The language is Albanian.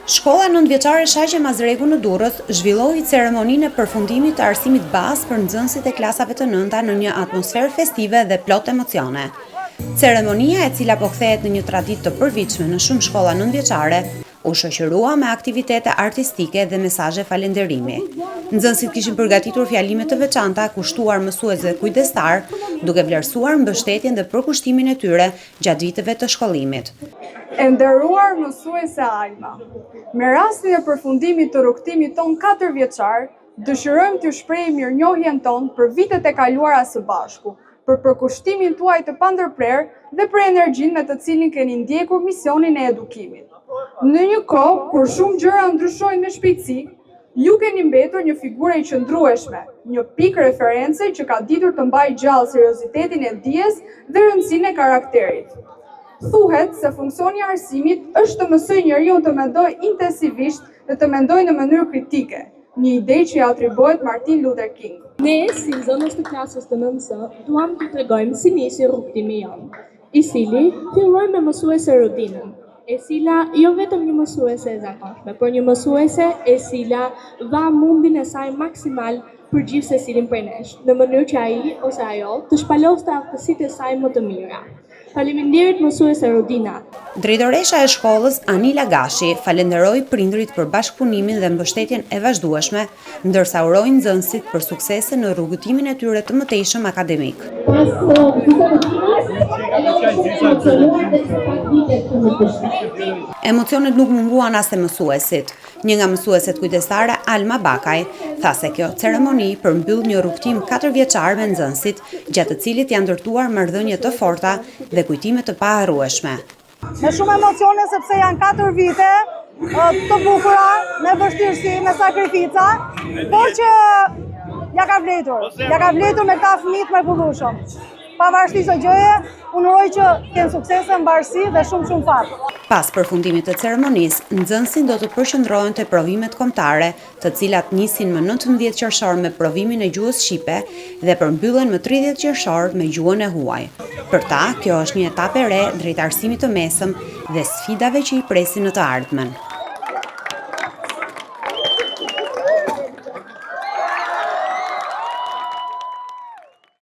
Shkolla nëntëvjeçare Shaqe Mazreku në Durrës zhvilloi ceremoninë e përfundimit të arsimit bazë për nxënësit e klasave të nënta në një atmosferë festive dhe plot emocione. Ceremonia, e cila po kthehet në një traditë të përvitshme në shumë shkolla nëntëvjeçare, u shoqërua me aktivitete artistike dhe mesazhe falënderimi. Nxënësit kishin përgatitur fjalime të veçanta kushtuar mësuesve kujdestar, duke vlerësuar mbështetjen dhe përkushtimin e tyre gjatë viteve të shkollimit. E nderuar mësuese Alma, me rastin e përfundimit të rrugtimit ton 4 vjeçar, dëshirojmë t'ju shprehim mirënjohjen tonë për vitet e kaluara së bashku, për përkushtimin tuaj të pandërprer dhe për energjinë me të cilin keni ndjekur misionin e edukimit. Në një kohë kur shumë gjëra ndryshojnë me shpejtësi, ju keni mbetur një figurë e qëndrueshme, një pikë reference që ka ditur të mbajë gjallë seriozitetin e dijes dhe rëndësinë e karakterit. Thuhet se funksioni i arsimit është të mësojë njeriu të mendojë intensivisht dhe të mendojë në mënyrë kritike, një ide që i atribuohet Martin Luther King. Ne, si nxënës të klasës të 9-s, duam t'ju tregojmë si nisi rrugtimi jonë, i cili filloi me mësuese Rodinën, e cila jo vetëm një mësuese e zakonshme, por një mësuese e cila dha mundin e saj maksimal për gjithë secilin prej nesh, në mënyrë që ai ose ajo të shpaloste aftësitë e saj më të mira. Faleminderit mësuese Rodina. Drejtoresha e shkollës Anila Gashi falenderoi prindërit për bashkëpunimin dhe mbështetjen e vazhdueshme, ndërsa uroi nxënësit për suksese në rrugëtimin e tyre të mëtejshëm akademik. Emocionet nuk munguan as te mësuesit. Një nga mësueset kujdestare, Alma Bakaj, tha se kjo ceremoni përmbyll një rrugtim 4 vjeçar me nxënësit, gjatë të cilit janë ndërtuar marrëdhënie të forta dhe kujtime të paharrueshme. Me shumë emocione sepse janë 4 vite të bukura, me vështirësi, me sakrifica, por që ja ka vletur me ta fëmijë të mrekullueshëm. Pavarësisht çdo gjëje, unë uroj që kenë suksese, mbarësi dhe shumë fat. Pas përfundimit të ceremonisë, nxënësit do të përqendrohen te provimet kombëtare, të cilat nisin më 19 qershor me provimin e gjuhës shqipe dhe përmbyllen më 30 qershor me gjuhën e huaj. Për ta, kjo është një etapë e re drejt arsimit të mesëm dhe sfidave që i presin në të ardhmen.